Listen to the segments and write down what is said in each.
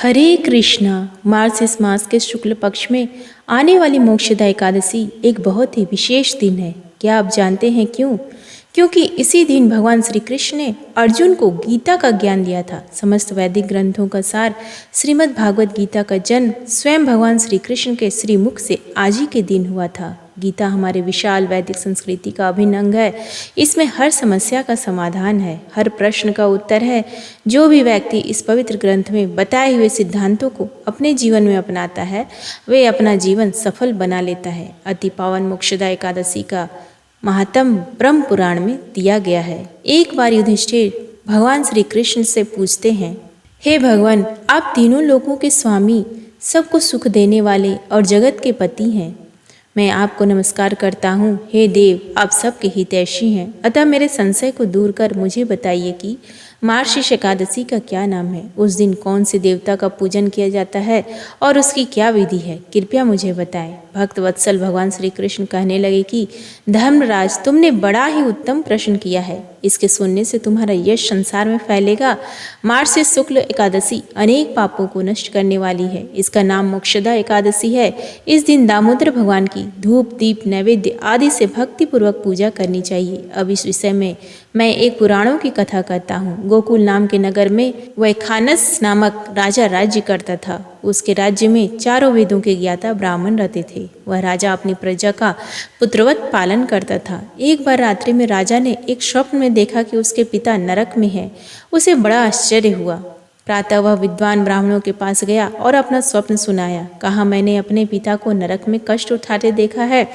हरे कृष्णा। मार्गशीर्ष मास के शुक्ल पक्ष में आने वाली मोक्षदा एकादशी एक बहुत ही विशेष दिन है। क्या आप जानते हैं क्यों? क्योंकि इसी दिन भगवान श्री कृष्ण ने अर्जुन को गीता का ज्ञान दिया था। समस्त वैदिक ग्रंथों का सार श्रीमद् भागवत गीता का जन्म स्वयं भगवान श्री कृष्ण के श्रीमुख से आज ही के दिन हुआ था। गीता हमारे विशाल वैदिक संस्कृति का अभिन्न अंग है। इसमें हर समस्या का समाधान है, हर प्रश्न का उत्तर है। जो भी व्यक्ति इस पवित्र ग्रंथ में बताए हुए सिद्धांतों को अपने जीवन में अपनाता है, वे अपना जीवन सफल बना लेता है। अति पावन मोक्षदा एकादशी का महात्म ब्रह्म पुराण में दिया गया है। एक बार युधिष्ठिर भगवान श्री कृष्ण से पूछते हैं, हे भगवान, आप तीनों लोगों के स्वामी, सबको सुख देने वाले और जगत के पति हैं। मैं आपको नमस्कार करता हूँ। हे देव, आप सबके हितैषी हैं, अतः मेरे संशय को दूर कर मुझे बताइए कि मार्गशीर्ष एकादशी का क्या नाम है, उस दिन कौन से देवता का पूजन किया जाता है और उसकी क्या विधि है, कृपया मुझे बताएं। भक्त वत्सल भगवान श्री कृष्ण कहने लगे कि धर्मराज, तुमने बड़ा ही उत्तम प्रश्न किया है। इसके सुनने से तुम्हारा यश संसार में फैलेगा। मार्गशीर्ष शुक्ल एकादशी अनेक पापों को नष्ट करने वाली है। इसका नाम मोक्षदा एकादशी है। इस दिन दामोदर भगवान की धूप दीप नैवेद्य आदि से भक्तिपूर्वक पूजा करनी चाहिए। अब इस विषय में मैं एक पुराणों की कथा कहता हूँ। गोकुल नाम के नगर में वैखानस नामक राजा राज्य करता था। उसके राज्य में चारों वेदों के ज्ञाता ब्राह्मण रहते थे। वह राजा अपनी प्रजा का पुत्रवत पालन करता था। एक बार रात्रि में राजा ने एक स्वप्न में देखा कि उसके पिता नरक में है। उसे बड़ा आश्चर्य हुआ। प्रातः वह विद्वान ब्राह्मणों के पास गया और अपना स्वप्न सुनाया। कहा, मैंने अपने पिता को नरक में कष्ट उठाते देखा है।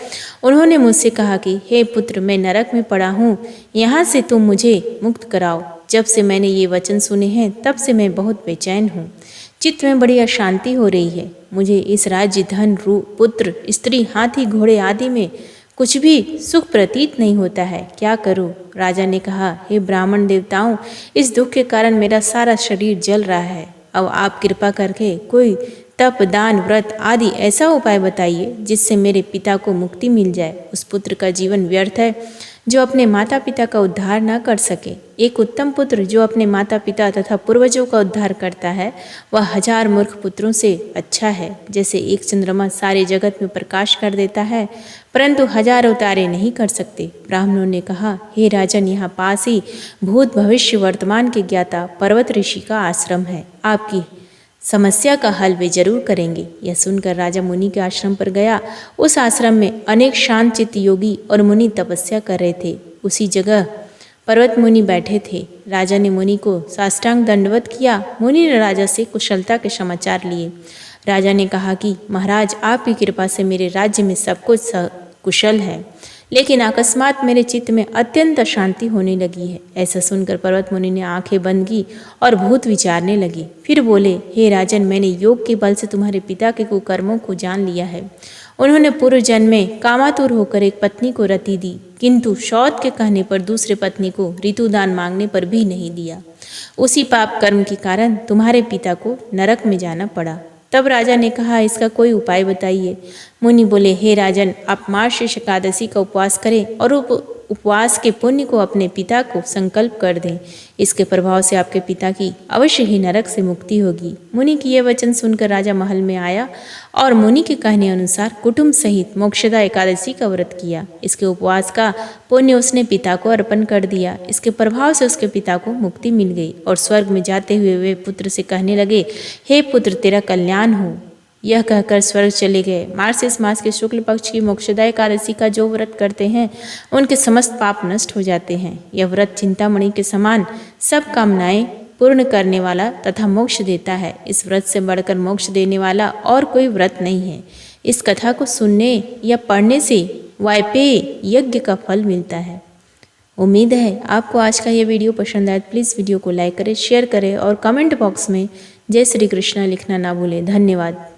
उन्होंने मुझसे कहा कि हे पुत्र, मैं नरक में पड़ा हूँ, यहाँ से तुम मुझे मुक्त कराओ। जब से मैंने ये वचन सुने हैं तब से मैं बहुत बेचैन हूँ। चित्त में बड़ी अशांति हो रही है। मुझे इस राज्य, धन, रूप, पुत्र, स्त्री, हाथी, घोड़े आदि में कुछ भी सुख प्रतीत नहीं होता है। क्या करूं? राजा ने कहा, हे ब्राह्मण देवताओं, इस दुख के कारण मेरा सारा शरीर जल रहा है। अब आप कृपा करके कोई तप, दान, व्रत आदि ऐसा उपाय बताइए जिससे मेरे पिता को मुक्ति मिल जाए। उस पुत्र का जीवन व्यर्थ है जो अपने माता पिता का उद्धार न कर सके। एक उत्तम पुत्र जो अपने माता पिता तथा पूर्वजों का उद्धार करता है, वह 1000 मूर्ख पुत्रों से अच्छा है। जैसे एक चंद्रमा सारे जगत में प्रकाश कर देता है, परंतु 1000 तारे नहीं कर सकते। ब्राह्मणों ने कहा, हे राजन, यहाँ पास ही भूत भविष्य वर्तमान के ज्ञाता पर्वत ऋषि का आश्रम है। आपकी समस्या का हल वे जरूर करेंगे। यह सुनकर राजा मुनि के आश्रम पर गया। उस आश्रम में अनेक शांत चित्त योगी और मुनि तपस्या कर रहे थे। उसी जगह पर्वत मुनि बैठे थे। राजा ने मुनि को साष्टांग दंडवत किया। मुनि ने राजा से कुशलता के समाचार लिए। राजा ने कहा कि महाराज, आपकी कृपा से मेरे राज्य में सब कुछ कुशल है, लेकिन अकस्मात मेरे चित्त में अत्यंत अशांति होने लगी है। ऐसा सुनकर पर्वत मुनि ने आंखें बंद की और भूत विचारने लगी। फिर बोले, हे राजन, मैंने योग के बल से तुम्हारे पिता के कुकर्मों को जान लिया है। उन्होंने पूर्व जन्म में कामातुर होकर एक पत्नी को रति दी, किंतु शौच के कहने पर दूसरे पत्नी को ऋतुदान मांगने पर भी नहीं दिया। उसी पाप कर्म के कारण तुम्हारे पिता को नरक में जाना पड़ा। तब राजा ने कहा, इसका कोई उपाय बताइए। मुनि बोले, हे राजन, आप मार्गशीर्ष एकादशी का उपवास करें और उपवास के पुण्य को अपने पिता को संकल्प कर दें। इसके प्रभाव से आपके पिता की अवश्य ही नरक से मुक्ति होगी। मुनि की यह वचन सुनकर राजा महल में आया और मुनि के कहने अनुसार कुटुंब सहित मोक्षदा एकादशी का व्रत किया। इसके उपवास का पुण्य उसने पिता को अर्पण कर दिया। इसके प्रभाव से उसके पिता को मुक्ति मिल गई और स्वर्ग में जाते हुए वे पुत्र से कहने लगे, हे पुत्र, तेरा कल्याण हो। यह कहकर स्वर्ग चले गए। मार्गशीर्ष मास के शुक्ल पक्ष की मोक्षदा एकादशी का जो व्रत करते हैं, उनके समस्त पाप नष्ट हो जाते हैं। यह व्रत चिंतामणि के समान सब कामनाएं पूर्ण करने वाला तथा मोक्ष देता है। इस व्रत से बढ़कर मोक्ष देने वाला और कोई व्रत नहीं है। इस कथा को सुनने या पढ़ने से वायपेय यज्ञ का फल मिलता है। उम्मीद है आपको आज का यह वीडियो पसंद आए। प्लीज़ वीडियो को लाइक करें, शेयर करें और कमेंट बॉक्स में जय श्री कृष्णा लिखना ना भूलें। धन्यवाद।